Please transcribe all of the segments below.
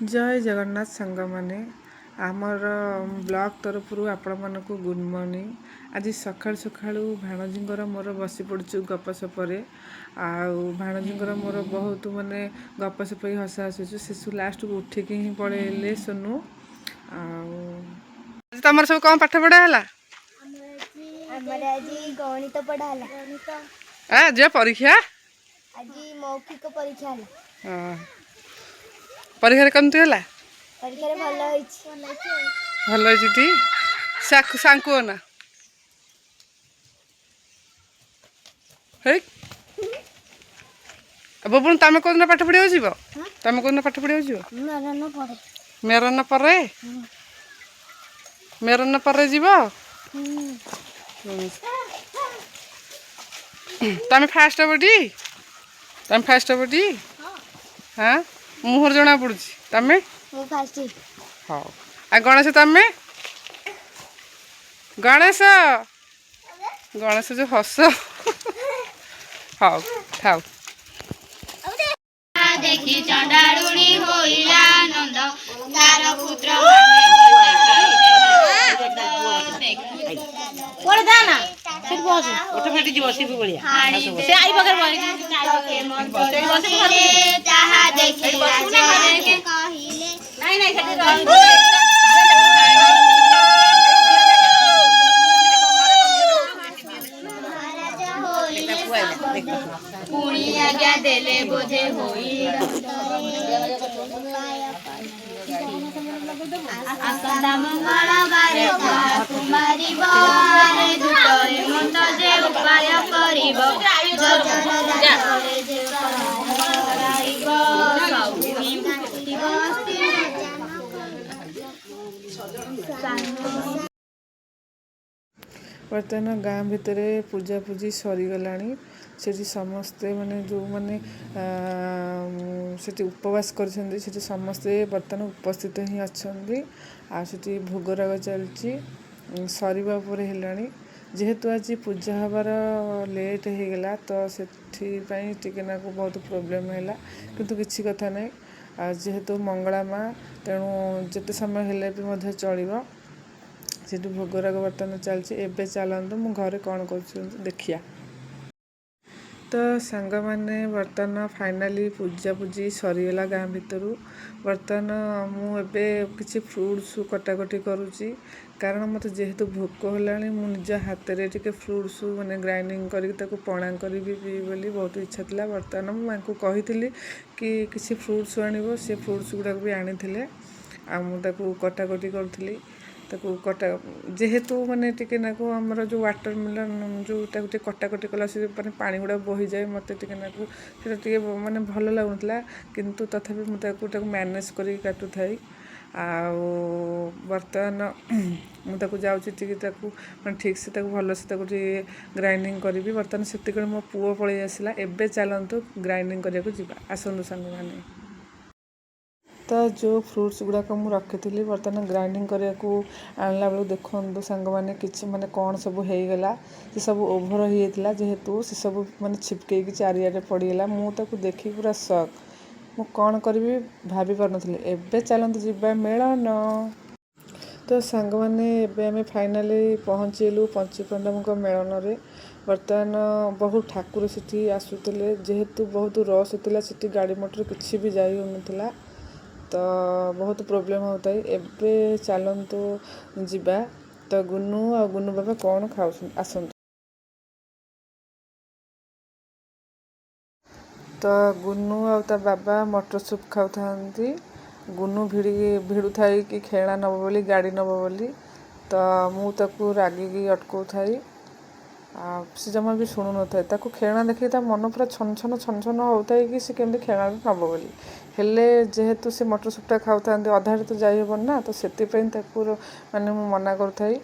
जय जगन्नाथ सांग मैंने आमर ब्लॉक तरफ आपण मानक गुड मॉर्निंग। आज सकाल सकाळू भाणजींकर मोर बसी पड़चु गपसपरे भाणजींकर मोर बहुत माने गपसप हसा हसुचु शिशु लास्ट को उठिक ही पड़े सोनू तुम सब कौन पाठ पढ़ा है गणित पढ़ा आज परीक्षा आज मौखिक परीक्षा परीक्षा कमती है परीक्षा भल होती सांकु ना बबुन तुम कौन पाठ पढ़ा जीव तुम कौन पाठ पढ़ा जीव मेरन पर जीव तुम फास्ट हब टी हाँ मुहर जना पड़ी तुम हाँ आ गणेश तुम गणेश जो हस हाँ खाओ देखी चंडारुणी होइला नंद तार पुत्र कोड़ दाना फिर बस ऑटोमेटिक बसी भी बढ़िया से आई बगर बसी ताहा देखी राजा के कहिले नहीं नहीं सेठी महाराजा होइला पुणी आज्ञा देले बोझे होइला आसंदा मंगलवार कुमारी बारे दुटरे मत जे उपाय करिब बर्तमान गाँ भितर पूजा पूजी सरीगला से समस्ते माने जो माने से उपवास कर समस्ते बर्तमान उपस्थित ही अच्छा आठी भोगराग चलती सरीबा है जेहेतु आज पूजा हबार लेट हो गला तो से टिकेनाको बहुत प्रोब्लेम है किंतु किसी कथा नहीं जेहेतु मंगला माँ तेणु जिते समय हेले भी चलो से भोगराग बर्तमान चलती एवं चलतु मु घरे कौन कर देखिया तो सांग मैंने बर्तमान फाइनाली पूजा पूजी सरीगला गाँ भितर बर्तमान मुझे किसी फ्रुट्स कटाकटी करुँची कारण मत जेहेतु भोक है निज हाथ में टे फ्रुट्स मैंने ग्राइंडिंग करके पणा करी पीबी बहुत इच्छा था। बर्तमान मुझे कही कि किसी फ्रुट्स आणव से फ्रुट्स गुड़ाक भी आनी आमुको कटाकटी करी कटा जेहेतु माने टिके नाकू आमर जो वाटर मिलन जो कटाकटी कला से माने पानी गुड़ा बही जाए मत टिके नाकू से माने भल लगुला किंतु तथापि मुझे मैनेज करी काटू थाई बर्तमान मुझे जाऊँगी माने ठीक से भल से ग्राइंडिंग करी बर्तमान से मो पुओ पलि आसला एवं चलतु ग्राइंडिंग करने को जीवा आसतु सांग मैंने तो जो फ्रुट्स गुड़ाक मुझे रखी बर्तमान ग्राइंडिंग करने को आणला बेलू देखो सांग मैंने कि माने कौन सब होगला से सब ओभर होता जेहेतु से सब माने छिपके चारियाडे पड़गला मुझे देखी पूरा शक मु कौन करी भाभी पार एवं चलते जीवा मेलन तो सांग मैंने एवं फाइनाली पहुँचलु पंचपांडव मेलन रे बर्तमान बहुत ठाकुर से आसुले जेहेतु बहुत रस होता से गाड़ी मोटर किसी भी जाई होता तो बहुत प्रोब्लेम होता है एवं चलतु जीवा तो गुनु आ गुनु बाबा कौन खाऊ आसतु तो गुनु आ बाबा मटर सूप खाऊ था गुनु भिड़ू थाई कि खेला नब बोली गाड़ी नब बोली तो मुझे रागिकी अटकाऊ थाई से जमा भी शुणु न था खेलना देखिए मन पूरा छन छन छन छन होता है कि सी केमती खेलना नब बोली हेले जेहेतु से मटर सूपटा खाऊ था अधारे तो जाइबन ना तो से माने मना करुई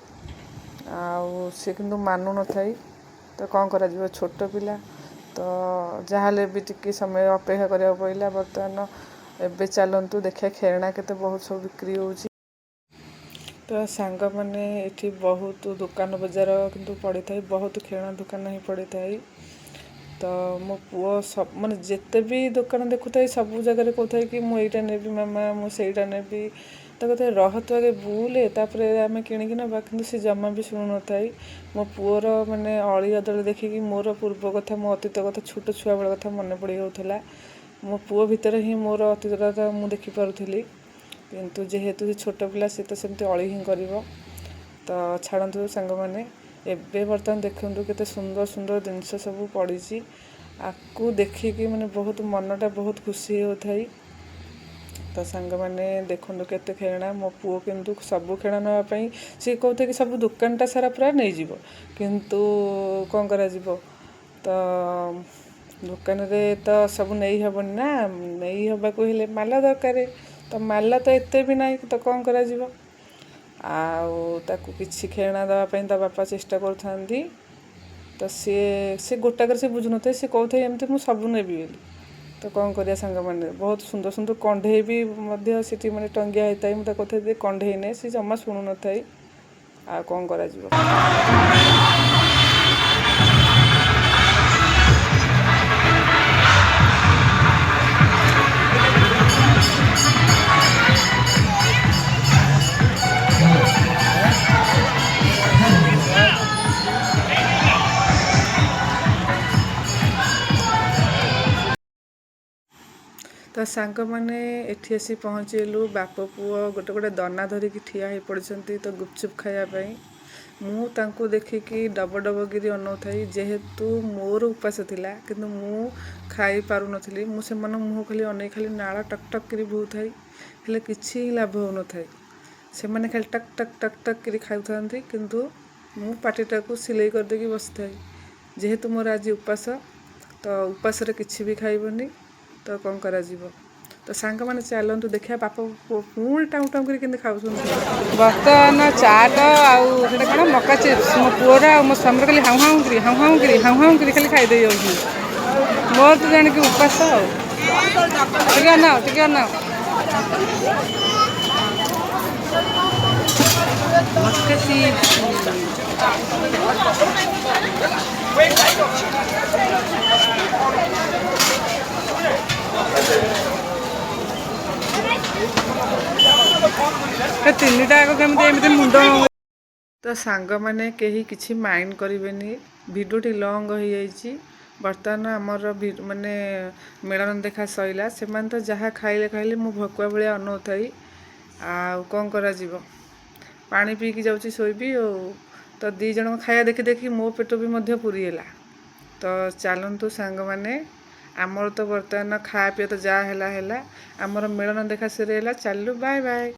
सी कि मानु न थाई तो कौन करा छोट पिला तो जहाँ भी टिके समय अपेक्षा करा पड़ा बर्तमान एवं चलतु देखिए खेलना के बहुत सब बिक्री हो तो सांग मैंने ये बहुत दुकान बजार किंतु पड़ी था बहुत खेलना दुकान ही पड़ी था ତ ମୋ ପୁଅ ମାନେ ଯେତେ ବି ଦୋକାନ ଦେଖୁଥାଏ ସବୁ ଜାଗାରେ କହୁଥାଏ କି ମୁଁ ଏଇଟା ନେବି ମାମା, ମୁଁ ସେଇଟା ନେବି। ତ କହୁଥାଏ ରହ ତୁ ଆଗେ ବୁଲେ ତାପରେ ଆମେ କିଣିକି ନେବା, କିନ୍ତୁ ସେ ଜମା ବି ଶୁଣୁନଥାଏ। ମୋ ପୁଅର ମାନେ ଅଳି ଅଦଳି ଦେଖିକି ମୋର ପୂର୍ବ କଥା, ମୋ ଅତୀତ କଥା, ଛୋଟ ଛୁଆବେଳ କଥା ମନେ ପଡ଼ିଯାଉଥିଲା। ମୋ ପୁଅ ଭିତରେ ହିଁ ମୋର ଅତୀତଟା ମୁଁ ଦେଖିପାରୁଥିଲି। କିନ୍ତୁ ଯେହେତୁ ସେ ଛୋଟ ପିଲା, ସେ ତ ସେମିତି ଅଳି ହିଁ କରିବ। ତ ଛାଡ଼ନ୍ତୁ ସାଙ୍ଗମାନେ, ଏବେ ବର୍ତ୍ତମାନ ଦେଖନ୍ତୁ କେତେ ସୁନ୍ଦର ସୁନ୍ଦର ଜିନିଷ ସବୁ ପଡ଼ିଛି। ଆକୁ ଦେଖିକି ମାନେ ବହୁତ ମନଟା ବହୁତ ଖୁସି ହେଉଥାଏ। ତ ସାଙ୍ଗମାନେ ଦେଖନ୍ତୁ କେତେ ଖେଳଣା। ମୋ ପୁଅ କିନ୍ତୁ ସବୁ ଖେଳଣା ନେବା ପାଇଁ ସିଏ କହୁଥାଏ କି ସବୁ ଦୋକାନଟା ସାରା ପୁରା ନେଇଯିବ, କିନ୍ତୁ କ'ଣ କରାଯିବ। ତ ଦୋକାନରେ ତ ସବୁ ନେଇ ହେବନି ନା, ନେଇ ହେବାକୁ ହେଲେ ମାଲା ଦରକାର। ତ ମାଲା ତ ଏତେ ବି ନାହିଁ, ତ କ'ଣ କରାଯିବ। ଆଉ ତାକୁ କିଛି ଖେଳଣା ଦେବା ପାଇଁ ତା ବାପା ଚେଷ୍ଟା କରୁଥାନ୍ତି। ତ ସେ ଗୋଟାକରେ ସେ ବୁଝୁନଥାଏ, ସେ କହୁଥାଏ ଏମିତି ମୁଁ ସବୁ ନେବି ବୋଲି। ତ କ'ଣ କରିବା ସାଙ୍ଗମାନେ, ବହୁତ ସୁନ୍ଦର ସୁନ୍ଦର କଣ୍ଢେଇ ବି ମଧ୍ୟ ସେଠି ମାନେ ଟଙ୍ଗିଆ ହେଇଥାଏ। ମୁଁ ତାକୁ କହୁଥାଏ ଯେ କଣ୍ଢେଇ ନେ, ସେ ଜମା ଶୁଣୁନଥାଏ। ଆଉ କ'ଣ କରାଯିବ। ତ ସାଙ୍ଗମାନେ ଏଠି ଆସି ପହଞ୍ଚିଲୁ। ବାପ ପୁଅ ଗୋଟେ ଗୋଟେ ଦନା ଧରିକି ଠିଆ ହେଇ ପଡ଼ିଛନ୍ତି ତ ଗୁପଚୁପ୍ ଖାଇବା ପାଇଁ। ମୁଁ ତାଙ୍କୁ ଦେଖିକି ଡବ ଡବକିରି ଅନଉଥାଏ। ଯେହେତୁ ମୋର ଉପାସ ଥିଲା, କିନ୍ତୁ ମୁଁ ଖାଇପାରୁନଥିଲି। ମୁଁ ସେମାନଙ୍କ ମୁହଁ ଖାଲି ଅନେଇ ଖାଲି ନାଳ ଟକ୍ ଟକ୍ କରି ବୋହୁଥାଏ, ହେଲେ କିଛି ହିଁ ଲାଭ ହେଉନଥାଏ। ସେମାନେ ଖାଲି ଟକ୍ ଟକ୍ ଟକ୍ ଟକ୍ କରି ଖାଉଥାନ୍ତି, କିନ୍ତୁ ମୁଁ ପାଟିଟାକୁ ସିଲେଇ କରିଦେଇକି ବସିଥାଏ। ଯେହେତୁ ମୋର ଆଜି ଉପାସ, ତ ଉପାସରେ କିଛି ବି ଖାଇବନି, ତ କ'ଣ କରାଯିବ। ତ ସାଙ୍ଗମାନେ ଚାଲନ୍ତୁ ଦେଖିବା ବାପ ପୁଅ ପୁଣି ଟାଉଁ ଟାଉଁ କରି କେମିତି ଖାଉଛନ୍ତି। ବର୍ତ୍ତମାନ ଚାଟ ଆଉ ସେଇଟା କ'ଣ ମକା ଚିପ୍ସ ମୋ ପୁଅର ଆଉ ମୋ ସ୍ୱାମୀର ଖାଲି ହାଉଁ ହାଉଁ କରି ହାଉଁ ହାଉଁ କରି ହାଉଁ ହାଉଁ କରି ଖାଲି ଖାଇଦେଇ ଯାଉଛନ୍ତି। ମୋର ତ ଜାଣିକି ଉପାସ ଆଉ ଟିକେ ଅନାଅ ଟିକେ ଅନାଅ। ମକା ଚିପ୍ସ ତିନିଟା ଆଗ କେମିତି ଏମିତି ମୁଣ୍ଡ। ତ ସାଙ୍ଗମାନେ କେହି କିଛି ମାଇଣ୍ଡ କରିବେନି, ଭିଡ଼ିଓଟି ଲଙ୍ଗ ହେଇଯାଇଛି। ବର୍ତ୍ତମାନ ଆମର ମାନେ ମିଳନ ଦେଖା ସଇଲା। ସେମାନେ ତ ଯାହା ଖାଇଲେ ଖାଇଲେ, ମୁଁ ଭକୁଆ ଭଳିଆ ଅନଉଥାଇ। ଆଉ କ'ଣ କରାଯିବ, ପାଣି ପିଇକି ଯାଉଛି ଶୋଇବି ଆଉ। ତ ଦୁଇ ଜଣଙ୍କ ଖାଇବା ଦେଖି ଦେଖି ମୋ ପେଟ ବି ମଧ୍ୟ ପୁରିଗଲା। ତ ଚାଲନ୍ତୁ ସାଙ୍ଗମାନେ, ଆମର ତ ବର୍ତ୍ତମାନ ଖାଇବା ପିଇବା ତ ଯାହା ହେଲା ହେଲା, ଆମର ମିଳନ ଦେଖା ସରିଗଲା। ଚାଲୁ ବାଏ ବାଏ।